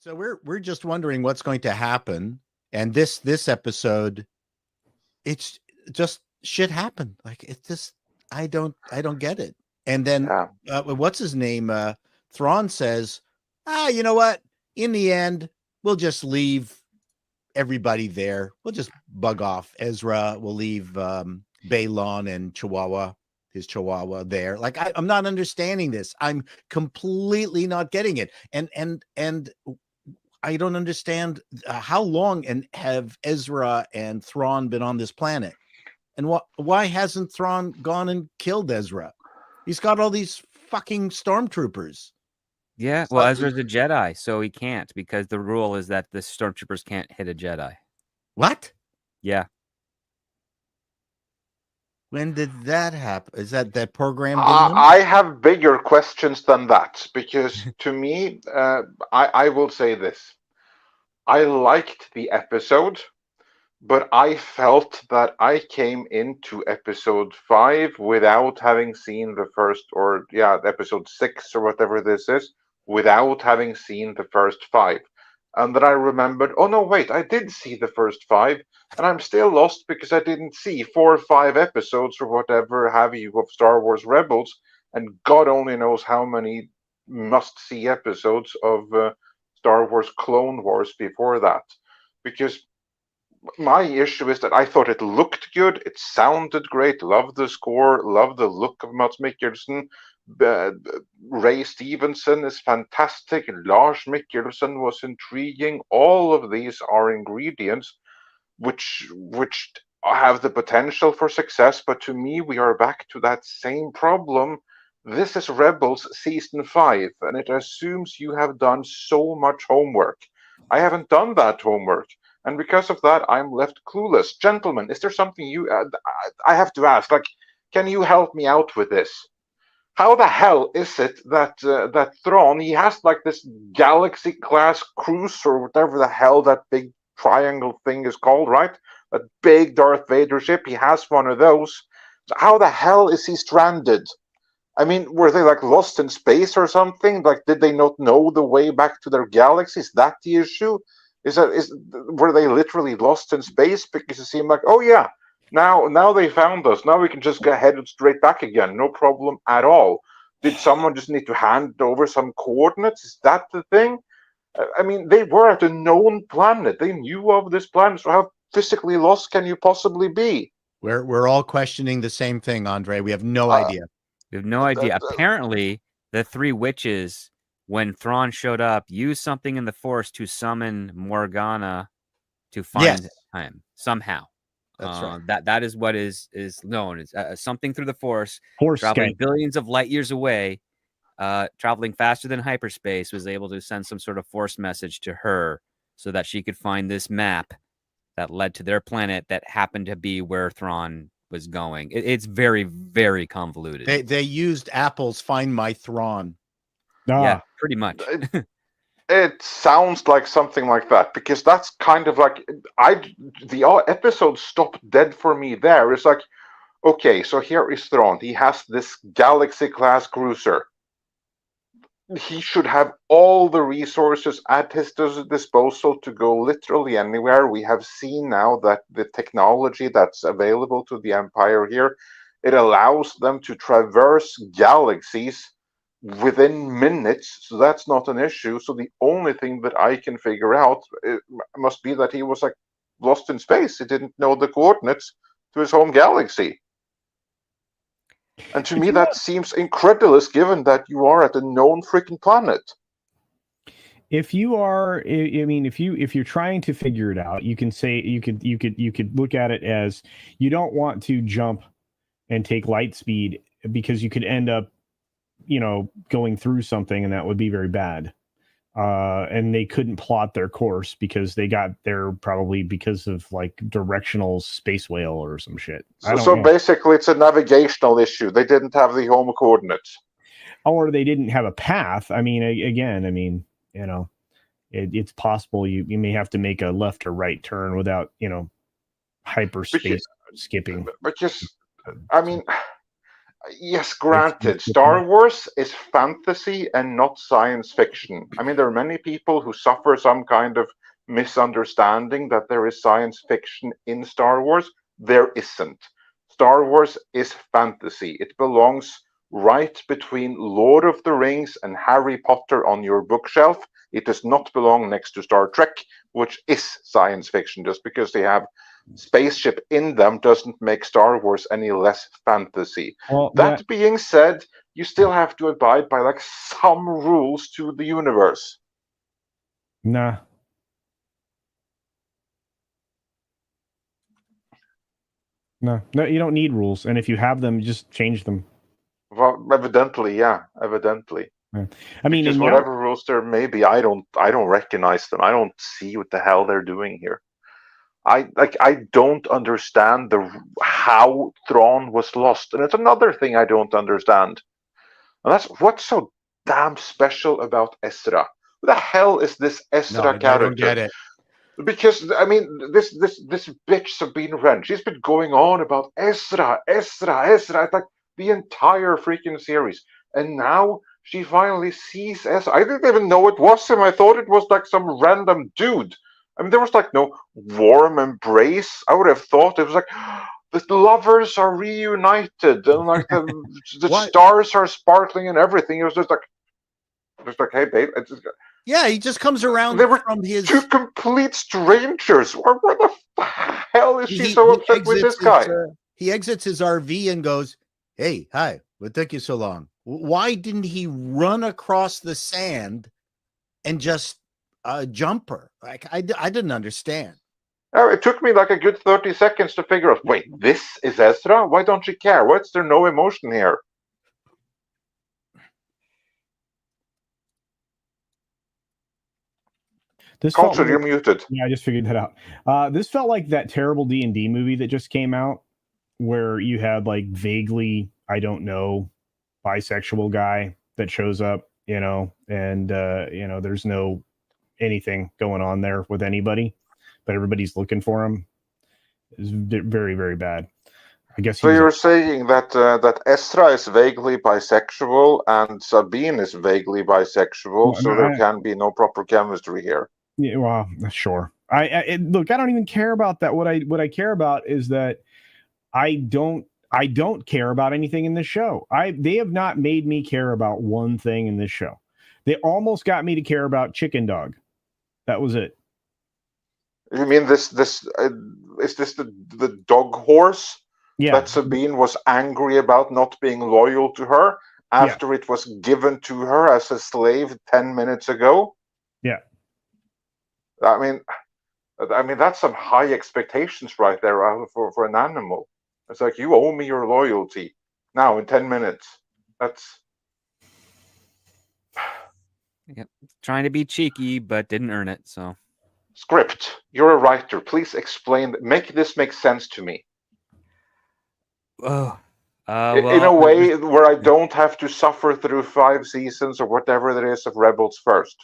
So we're just wondering what's going to happen, and this episode, it's just shit happened. Like it's just I don't get it. And then Yeah. what's his name? Thrawn says, you know what? In the end, we'll just leave everybody there. We'll just bug off. Ezra will leave Balon and his Chihuahua there. Like I'm not understanding this. I'm completely not getting it. And I don't understand how long and have Ezra and Thrawn been on this planet, and why hasn't Thrawn gone and killed Ezra? He's got all these fucking stormtroopers. Yeah, well, Ezra's a Jedi, so he can't, because the rule is that the stormtroopers can't hit a Jedi. What? Yeah. When did that happen? Is that program? I have bigger questions than that, because to me, I will say this. I liked the episode, but I felt that I came into episode 5 without having seen the first, or episode 6 or whatever this is, without having seen the first 5. And then I remembered, oh no, wait, I did see the first 5, and I'm still lost because I didn't see 4 or 5 episodes or whatever have you of Star Wars Rebels, and God only knows how many must-see episodes of Star Wars Clone Wars before that. Because my issue is that I thought it looked good, it sounded great, loved the score, loved the look of Mads Mikkelsen. Ray Stevenson is fantastic. Lars Mikkelsen was intriguing. All of these are ingredients which have the potential for success. But to me, we are back to that same problem. This is Rebels season 5, and it assumes you have done so much homework. I haven't done that homework, and because of that, I'm left clueless. Gentlemen, is there something I have to ask? Like, can you help me out with this? How the hell is it that that Thrawn, he has like this galaxy class cruiser, whatever the hell that big triangle thing is called, right? That big Darth Vader ship. He has one of those. So how the hell is he stranded? I mean, were they like lost in space or something? Like, did they not know the way back to their galaxy? Is that the issue? Were they literally lost in space? Because it seemed like, oh yeah, now they found us. Now we can just go headed straight back again. No problem at all. Did someone just need to hand over some coordinates? Is that the thing? I mean, they were at a known planet. They knew of this planet. So how physically lost can you possibly be? We're all questioning the same thing, Andre. We have no idea. We have no idea. Apparently, the 3 witches, when Thrawn showed up, used something in the Force to summon Morgana to find him somehow. That's right. That is what is known as something through the Force traveling skank. billions of light years away, traveling faster than hyperspace, was able to send some sort of Force message to her so that she could find this map that led to their planet that happened to be where Thrawn was going. It's very, very convoluted. They used Apple's Find My Thrawn. Yeah, pretty much. It sounds like something like that, because that's kind of like the episode stopped dead for me there. It's like, okay, so here is Thrawn. He has this galaxy class cruiser. He should have all the resources at his disposal to go literally anywhere. We have seen now that the technology that's available to the Empire here, it allows them to traverse galaxies within minutes, so that's not an issue. So the only thing that I can figure out must be that he was like lost in space. He didn't know the coordinates to his home galaxy. And to me, that seems incredulous, given that you are at a known freaking planet. If you are, I mean, if you're trying to figure it out, you can say you could look at it as you don't want to jump and take light speed, because you could end up, going through something, and that would be very bad. And they couldn't plot their course because they got there probably because of like directional space whale or some shit. So basically, it's a navigational issue. They didn't have the home coordinates, or they didn't have a path. I mean, it's possible you may have to make a left or right turn without hyperspace skipping. But just, I mean, Yes, granted, Star Wars is fantasy and not science fiction. I mean, there are many people who suffer some kind of misunderstanding that there is science fiction in Star Wars. There isn't. Star Wars is fantasy. It belongs right between Lord of the Rings and Harry Potter on your bookshelf. It does not belong next to Star Trek, which is science fiction. Just because they have spaceship in them doesn't make Star Wars any less fantasy. Well, That being said, you still have to abide by like some rules to the universe. Nah. No, you don't need rules. And if you have them, just change them. Well, evidently, yeah, evidently. Yeah. I mean, because whatever rules there may be, I don't recognize them. I don't see what the hell they're doing here. I don't understand how Thrawn was lost, and it's another thing I don't understand, and that's what's so damn special about Ezra. Who the hell is this Ezra character? I don't get it. Because I mean, this bitch Sabine Wren, she's been going on about Ezra. It's like the entire freaking series, and now she finally sees Ezra. I didn't even know it was him. I thought it was like some random dude. I mean, there was like no warm embrace. I would have thought it was like the lovers are reunited and like the stars are sparkling and everything. It was just like, hey, babe. Yeah, he just comes around they were from his two complete strangers. Where the hell is she so upset with this guy? He exits his RV and goes, "Hey, hi. What took you so long? Why didn't he run across the sand and just jump her? Like I didn't understand." It took me like a good 30 seconds to figure out, wait, this is Ezra? Why don't you care? What's there no emotion here? Culture, you're muted. Yeah, I just figured that out. This felt like that terrible D&D movie that just came out where you had like vaguely, I don't know, bisexual guy that shows up, and there's no anything going on there with anybody, but everybody's looking for him. It's very, very bad. I guess. So you're saying that that Ezra is vaguely bisexual and Sabine is vaguely bisexual, so there can be no proper chemistry here. Yeah, well, sure. Look, I don't even care about that. What I care about is that I don't care about anything in this show. They have not made me care about one thing in this show. They almost got me to care about Chicken Dog. That was it. You mean this is this the dog horse that Sabine was angry about not being loyal to her after it was given to her as a slave 10 minutes ago? Yeah. I mean that's some high expectations right there for an animal. It's like, you owe me your loyalty now in 10 minutes. That's trying to be cheeky, but didn't earn it. So, script, you're a writer. Please explain. Make this make sense to me. Oh, in a way where I don't have to suffer through 5 seasons or whatever there is of Rebels first.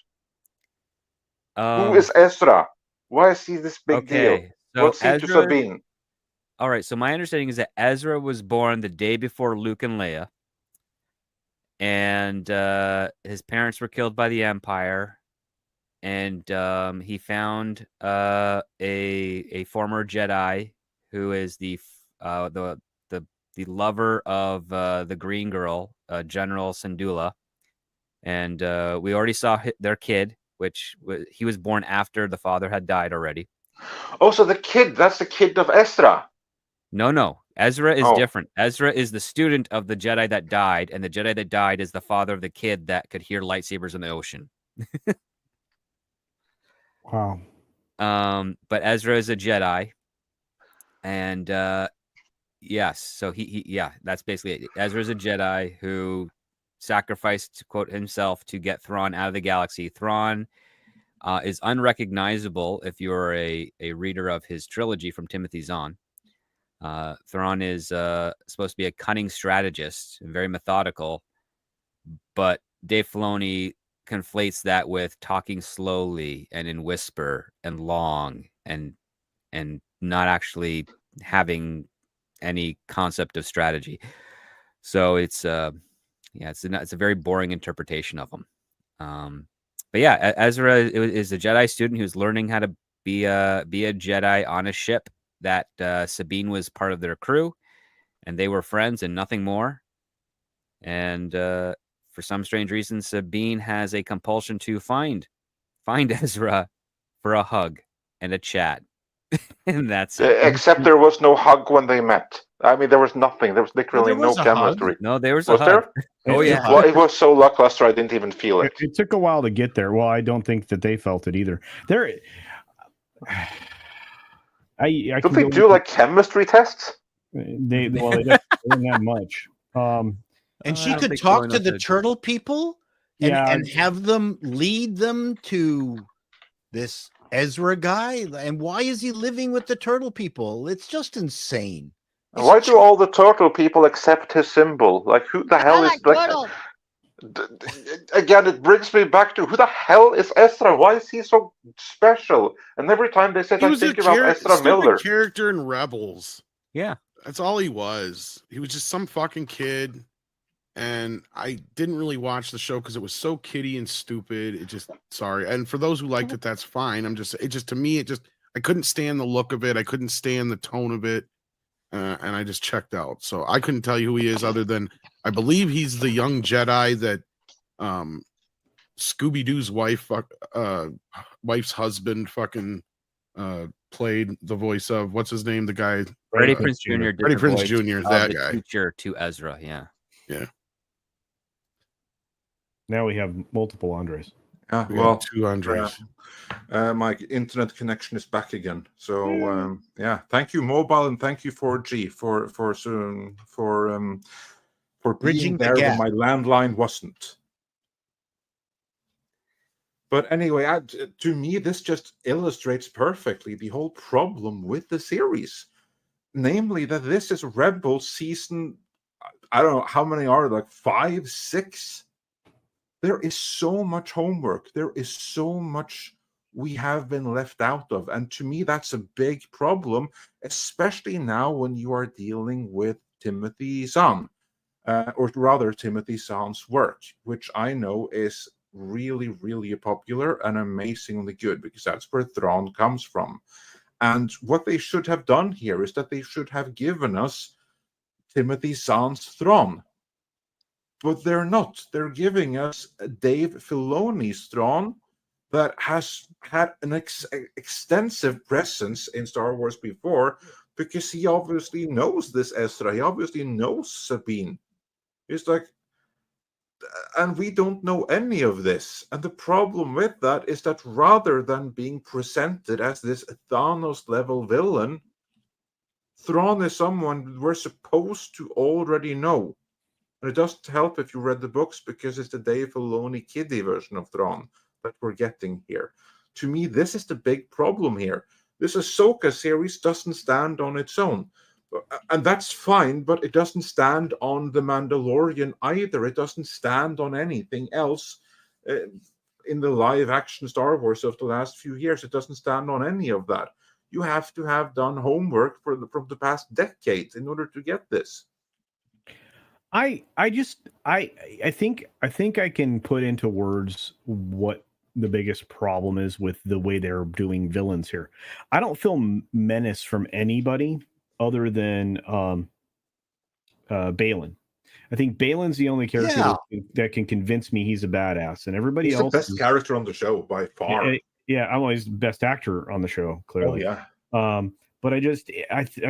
Who is Ezra? Why is he this big deal? So what's he to Sabine? All right, so my understanding is that Ezra was born the day before Luke and Leia, and his parents were killed by the Empire, and he found a former Jedi who is the lover of the Green Girl, General Syndulla, and we already saw their kid, which he was born after the father had died already. Oh, so that's the kid of Ezra. No. Ezra is different. Ezra is the student of the Jedi that died, and the Jedi that died is the father of the kid that could hear lightsabers in the ocean. Wow. But Ezra is a Jedi, and yes, so he that's basically it. Ezra's a Jedi who sacrificed, to quote himself, to get Thrawn out of the galaxy. Thrawn is unrecognizable if you're a reader of his trilogy from Timothy Zahn. Thrawn is supposed to be a cunning strategist and very methodical, but Dave Filoni conflates that with talking slowly and in whisper and long and not actually having any concept of strategy. So it's it's a very boring interpretation of them. But yeah, Ezra is a Jedi student who's learning how to be a Jedi on a ship that Sabine was part of their crew, and they were friends and nothing more. And for some strange reason, Sabine has a compulsion to find Ezra for a hug and a chat. And that's it. Except there was no hug when they met. I mean, there was nothing. There was literally there was no a hug. chemistry. No, there was a Was hug. there? Oh yeah. Well, it was so lackluster, I didn't even feel it. It took a while to get there. Well, I don't think that they felt it either. I Don't they do like chemistry tests? They didn't have much. And she I don't could think talk going to up the to- turtle people and have them lead them to this Ezra guy. And why is he living with the turtle people? It's just insane. Why do all the turtle people accept his symbol? Like, who the hell is like? Again, it brings me back to who the hell is Ezra? Why is he so special? And every time they say, He I'm was a thinking about Ezra Miller. character in Rebels. Yeah. That's all he was. He was just some fucking kid. And I didn't really watch the show because it was so kiddie and stupid. It just, sorry. And for those who liked it, that's fine. To me, I couldn't stand the look of it. I couldn't stand the tone of it. And I just checked out. So I couldn't tell you who he is other than I believe he's the young Jedi that Scooby-Doo's wife's husband fucking played the voice of. What's his name? The guy. Freddie Prinze Jr. Freddie Prinze Jr. That guy. Teacher to Ezra. Yeah. Yeah. Now we have multiple Andres. We got two Andres. My internet connection is back again. So thank you, mobile, and thank you 4G for Bridging being the there gap. when my landline wasn't. But anyway, to me, this just illustrates perfectly the whole problem with the series, namely that this is Rebels season. I don't know how many are like 5, 6. There is so much homework. There is so much we have been left out of. And to me, that's a big problem, especially now when you are dealing with Timothy Zahn, or rather Timothy Zahn's work, which I know is really, really popular and amazingly good, because that's where Thrawn comes from. And what they should have done here is that they should have given us Timothy Zahn's Thrawn. But they're not. They're giving us Dave Filoni's Thrawn that has had an extensive presence in Star Wars before, because he obviously knows this Ezra. He obviously knows Sabine. He's like, and we don't know any of this. And the problem with that is that rather than being presented as this Thanos-level villain, Thrawn is someone we're supposed to already know. And it doesn't help if you read the books, because it's the Dave Filoni kiddie version of Thrawn that we're getting here. To me, this is the big problem here. This Ahsoka series doesn't stand on its own. And that's fine, but it doesn't stand on The Mandalorian either. It doesn't stand on anything else in the live-action Star Wars of the last few years. It doesn't stand on any of that. You have to have done homework from the past decades in order to get this. I think I can put into words what the biggest problem is with the way they're doing villains here. I don't feel menace from anybody other than Balin. I think Balin's the only character that can convince me he's a badass, and everybody He's else the best character on the show by far. Yeah, I'm always the best actor on the show, clearly. Oh, yeah. But I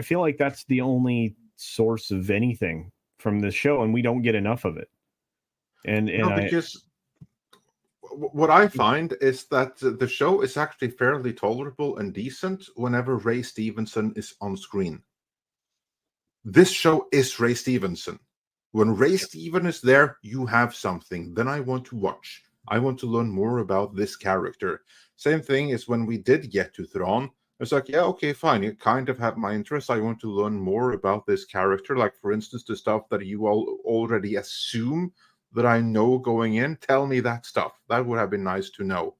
feel like that's the only source of anything from the show, and we don't get enough of it. Because what I find is that the show is actually fairly tolerable and decent whenever Ray Stevenson is on screen. This show is Ray Stevenson. When Ray Stevenson is there, you have something. Then I want to watch. I want to learn more about this character. Same thing is when we did get to Thrawn. It's like, yeah, okay, fine. You kind of have my interest. I want to learn more about this character. Like, for instance, the stuff that you all already assume that I know going in. Tell me that stuff. That would have been nice to know.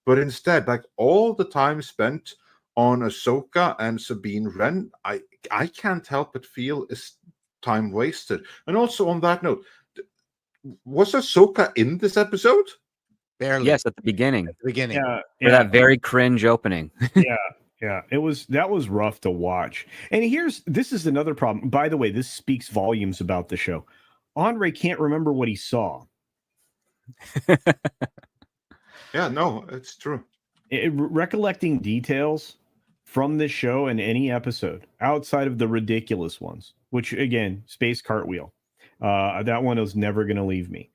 But instead, like, all the time spent on Ahsoka and Sabine Wren, I can't help but feel is time wasted. And also on that note, was Ahsoka in this episode? Barely. Yes, at the beginning. At the beginning. Yeah, For that very cringe opening. yeah. That was rough to watch. And this is another problem. By the way, this speaks volumes about the show. Andre can't remember what he saw. Yeah, no, it's true. Recollecting details from this show and any episode outside of the ridiculous ones, which again, Space Cartwheel, that one is never going to leave me.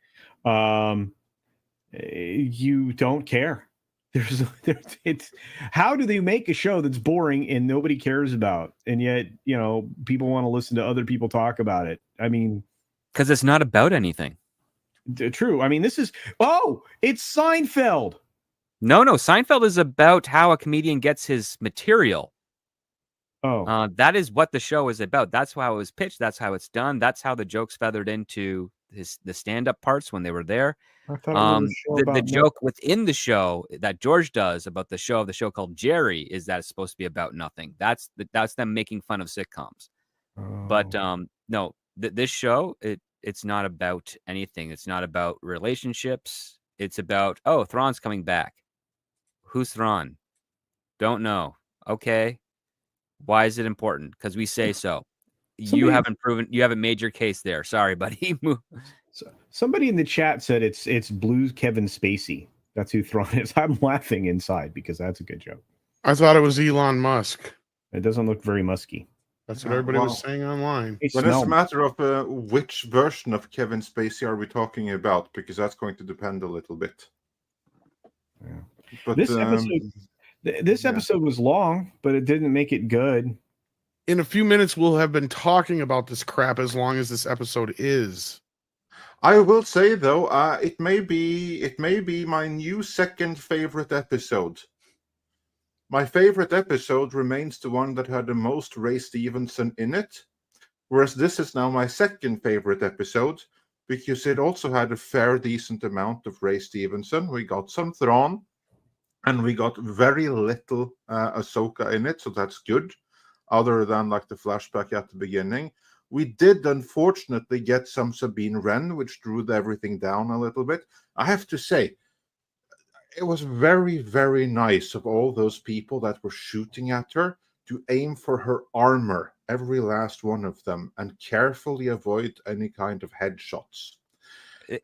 You don't care. It's how do they make a show that's boring and nobody cares about, and yet people want to listen to other people talk about it? I mean, because it's not about anything. True. I mean, it's Seinfeld. No, Seinfeld is about how a comedian gets his material. Oh, that is what the show is about. That's how it was pitched. That's how it's done. That's how the jokes feathered into the stand-up parts when they were there. I thought the joke within the show that George does about the show called Jerry is that it's supposed to be about nothing. That's them making fun of sitcoms. Oh. But no, this show it's not about anything. It's not about relationships. It's about, oh, Thrawn's coming back. Who's Thrawn? Don't know. Okay. Why is it important? Because we say so. You haven't made your case there. Sorry, buddy. Somebody in the chat said it's Blue Kevin Spacey. That's who Thrawn is. I'm laughing inside because that's a good joke. I thought it was Elon Musk. It doesn't look very musky. That's what everybody was saying online. But it's a matter of which version of Kevin Spacey are we talking about, because that's going to depend a little bit. Yeah. But this episode was long, but it didn't make it good. In a few minutes, we'll have been talking about this crap as long as this episode is. I will say though, it may be my new second favorite episode. My favorite episode remains the one that had the most Ray Stevenson in it, whereas this is now my second favorite episode because it also had a fair decent amount of Ray Stevenson. We got some Thrawn, and we got very little Ahsoka in it, so that's good, other than like the flashback at the beginning. We did unfortunately get some Sabine Wren, which drew everything down a little bit. I have to say, it was very, very nice of all those people that were shooting at her to aim for her armor, every last one of them, and carefully avoid any kind of headshots.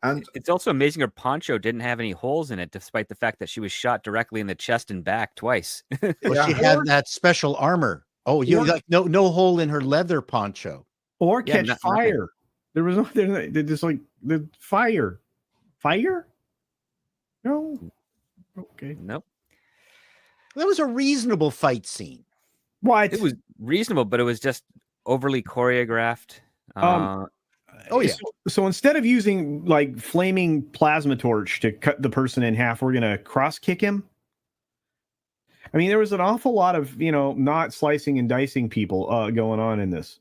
And it's also amazing her poncho didn't have any holes in it, despite the fact that she was shot directly in the chest and back twice. Well, she had that special armor. Oh, like no hole in her leather poncho. Or catch fire. There was no, they're just like the fire. Fire? No. Okay. Nope. That was a reasonable fight scene. What? It was reasonable, but it was just overly choreographed. Oh yeah. So instead of using like flaming plasma torch to cut the person in half, we're gonna cross kick him. I mean, there was an awful lot of not slicing and dicing people going on in this.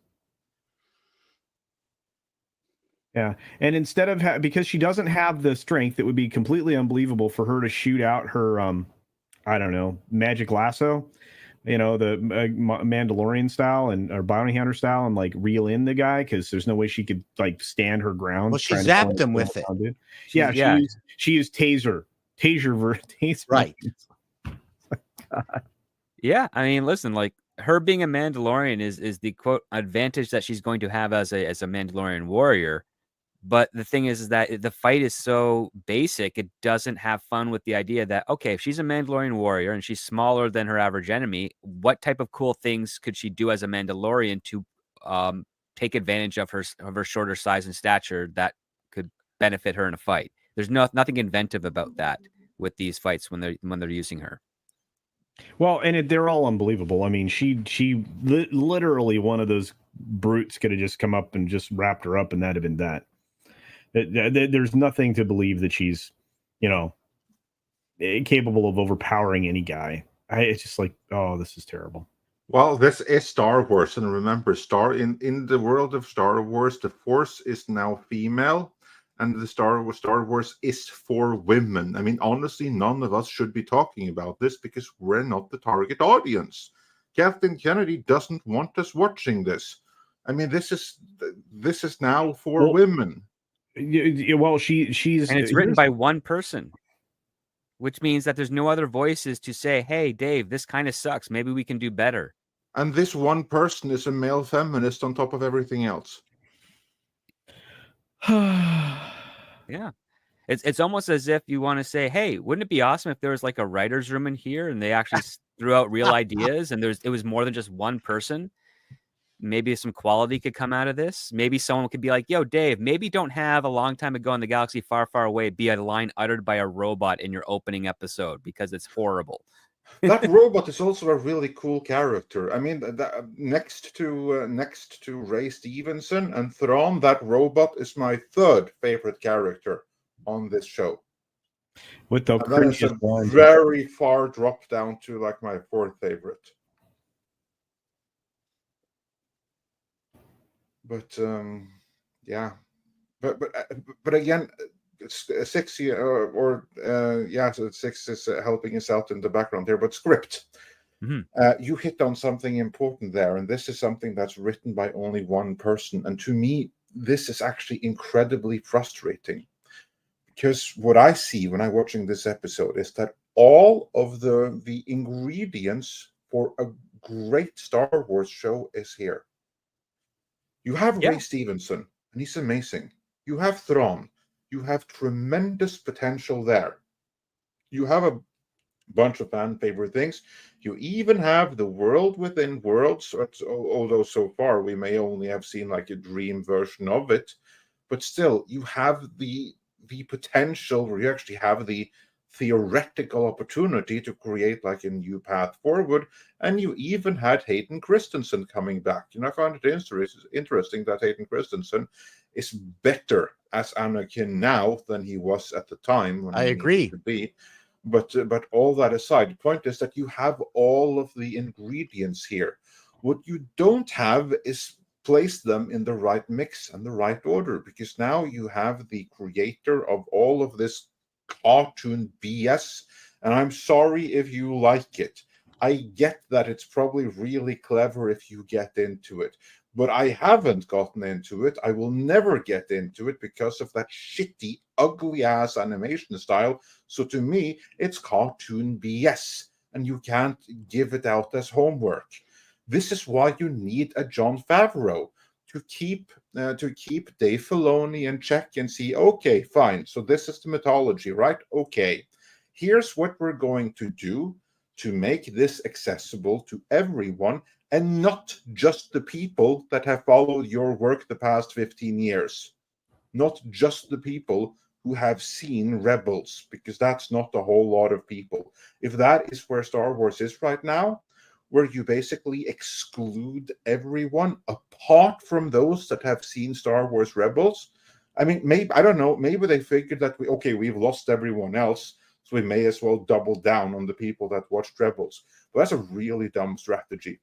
Yeah, and instead of because she doesn't have the strength, it would be completely unbelievable for her to shoot out her I don't know, magic lasso, the Mandalorian style or bounty hunter style, and like reel in the guy, because there's no way she could like stand her ground. Well, she zapped him with it. She used taser. Right. Yeah, I mean, listen, like her being a Mandalorian is the quote advantage that she's going to have as a Mandalorian warrior. But the thing is that the fight is so basic, it doesn't have fun with the idea that, okay, if she's a Mandalorian warrior and she's smaller than her average enemy, what type of cool things could she do as a Mandalorian to take advantage of her shorter size and stature that could benefit her in a fight? There's nothing inventive about that with these fights when they're using her. Well, and they're all unbelievable. I mean, she literally, one of those brutes could have just come up and just wrapped her up, and that'd have been that. There's nothing to believe that she's, capable of overpowering any guy. It's just like, oh, this is terrible. Well, this is Star Wars, and remember, in the world of Star Wars, the Force is now female, and the Star Wars is for women. I mean, honestly, none of us should be talking about this because we're not the target audience. Kathleen Kennedy doesn't want us watching this. I mean, this is now for Well, women. Well, she's And it's written by one person, which means that there's no other voices to say, hey, Dave, this kind of sucks. Maybe we can do better. And this one person is a male feminist on top of everything else. Yeah. It's almost as if you want to say, hey, wouldn't it be awesome if there was like a writer's room in here and they actually threw out real ideas and it was more than just one person? Maybe some quality could come out of this. Maybe someone could be like, yo, Dave, maybe don't have a long time ago in the galaxy far, far away be a line uttered by a robot in your opening episode because it's horrible. That robot is also a really cool character. I mean, next to Ray Stevenson and Thrawn, that robot is my third favorite character on this show. With the that is a cringiest very far drop down to like my fourth favorite. But yeah, but again, 6 so 6 is helping us out in the background here. But script, you hit on something important there, and this is something that's written by only one person. And to me, this is actually incredibly frustrating, because what I see when I'm watching this episode is that all of the ingredients for a great Star Wars show is here. You have Ray Stevenson, and he's amazing. You have Thrawn. You have tremendous potential there. You have a bunch of fan favorite things. You even have the world within worlds, although so far we may only have seen like a dream version of it. But still, you have the potential where you actually have the theoretical opportunity to create like a new path forward, and you even had Hayden Christensen coming back. And I found it interesting that Hayden Christensen is better as Anakin now than he was at the time when I agree to be. But all that aside, the point is that you have all of the ingredients here. What you don't have is place them in the right mix and the right order, because now you have the creator of all of this cartoon BS, and I'm sorry if you like it. I get that it's probably really clever if you get into it, but I haven't gotten into it. I will never get into it because of that shitty, ugly-ass animation style. So to me, it's cartoon BS, and you can't give it out as homework. This is why you need a Jon Favreau to keep Dave Filoni in check and see, okay, fine, so this is the mythology, right? Okay, here's what we're going to do to make this accessible to everyone, and not just the people that have followed your work the past 15 years. Not just the people who have seen Rebels, because that's not a whole lot of people. If that is where Star Wars is right now, where you basically exclude everyone apart from those that have seen Star Wars Rebels. I mean, maybe, I don't know, maybe they figured that we've lost everyone else, so we may as well double down on the people that watched Rebels. But that's a really dumb strategy,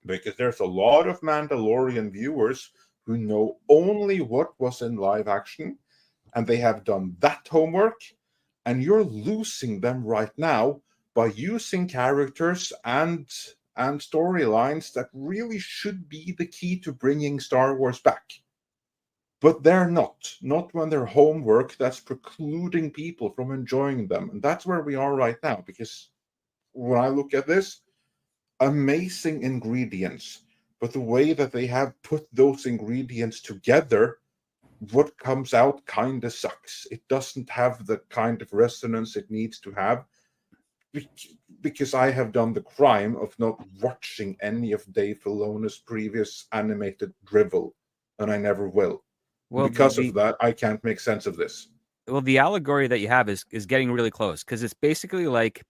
because there's a lot of Mandalorian viewers who know only what was in live action, and they have done that homework, and you're losing them right now by using characters and storylines that really should be the key to bringing Star Wars back. But they're not when they're homework that's precluding people from enjoying them. And that's where we are right now, because when I look at this, amazing ingredients, but the way that they have put those ingredients together, what comes out kind of sucks. It doesn't have the kind of resonance it needs to have, because I have done the crime of not watching any of Dave Filoni's previous animated drivel, and I never will. Well, because of that, I can't make sense of this. Well, the allegory that you have is getting really close, because it's basically like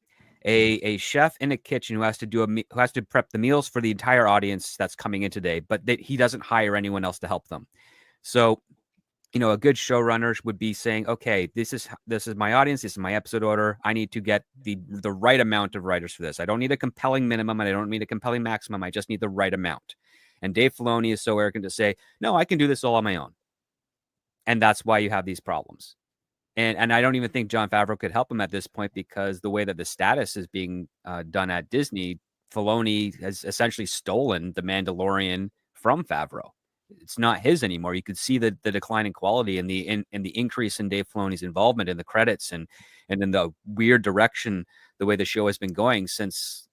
a chef in a kitchen who has to prep the meals for the entire audience that's coming in today, but he doesn't hire anyone else to help them. So, you know, a good showrunner would be saying, okay, this is my audience, this is my episode order. I need to get the right amount of writers for this. I don't need a compelling minimum, and I don't need a compelling maximum. I just need the right amount. And Dave Filoni is so arrogant to say, no, I can do this all on my own. And that's why you have these problems. And I don't even think Jon Favreau could help him at this point, because the way that the status is being done at Disney, Filoni has essentially stolen The Mandalorian from Favreau. It's not his anymore. You could see the decline in quality and the increase in Dave Filoni's involvement in the credits and in the weird direction the way the show has been going since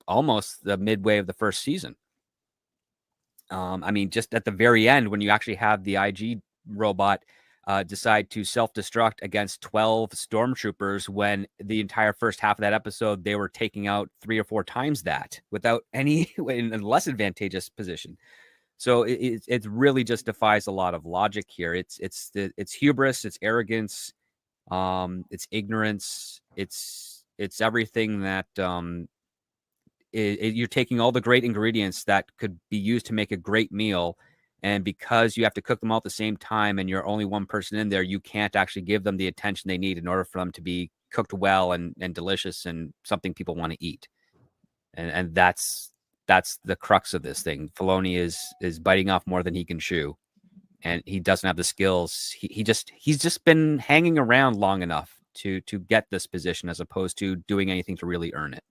almost the midway of the first season. I mean, just at the very end, when you actually have the IG robot decide to self-destruct against 12 stormtroopers, when the entire first half of that episode, they were taking out 3 or 4 times that without any in a less advantageous position. So it really just defies a lot of logic here. It's hubris, it's arrogance, it's ignorance, it's everything that you're taking all the great ingredients that could be used to make a great meal, and because you have to cook them all at the same time and you're only one person in there, you can't actually give them the attention they need in order for them to be cooked well and delicious and something people want to eat. And that's the crux of this thing. Filoni is biting off more than he can chew, and he doesn't have the skills. He's just been hanging around long enough to get this position, as opposed to doing anything to really earn it.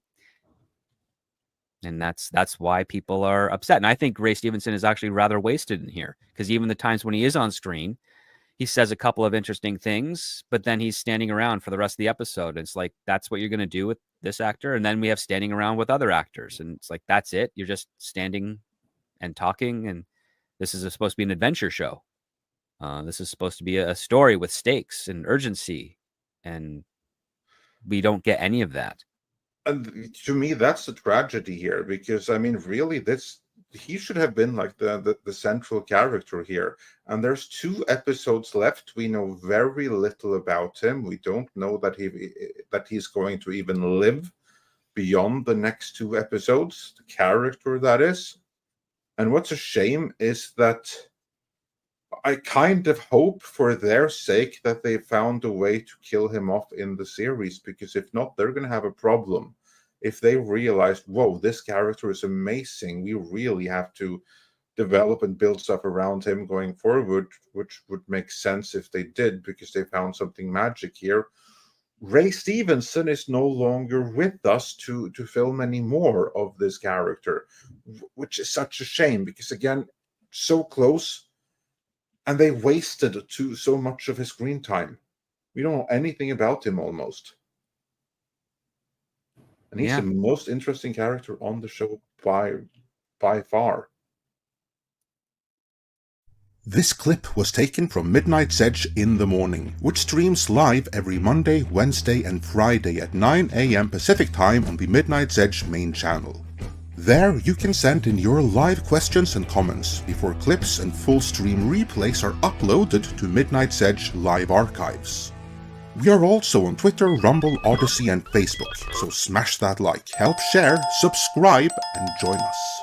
And that's why people are upset. And I think Ray Stevenson is actually rather wasted in here, because even the times when he is on screen, he says a couple of interesting things, but then he's standing around for the rest of the episode. It's like, that's what you're going to do with this actor. And then we have standing around with other actors. And it's like, that's it. You're just standing and talking. And this is supposed to be an adventure show. This is supposed to be a story with stakes and urgency. And we don't get any of that. And to me, that's the tragedy here, because I mean, really, he should have been like the central character here. And there's 2 episodes left. We know very little about him. We don't know that he's going to even live beyond the next 2 episodes, the character that is. And what's a shame is that I kind of hope for their sake that they found a way to kill him off in the series, because if not, they're going to have a problem. If they realize, whoa, this character is amazing, we really have to develop and build stuff around him going forward, which would make sense if they did, because they found something magic here. Ray Stevenson is no longer with us to film any more of this character, which is such a shame, because again, so close. And they wasted so much of his screen time. We don't know anything about him almost. And he's the most interesting character on the show by far. This clip was taken from Midnight's Edge in the Morning, which streams live every Monday, Wednesday and Friday at 9 AM Pacific Time on the Midnight's Edge main channel. There, you can send in your live questions and comments before clips and full stream replays are uploaded to Midnight's Edge live archives. We are also on Twitter, Rumble, Odyssey and Facebook, so smash that like, help share, subscribe and join us.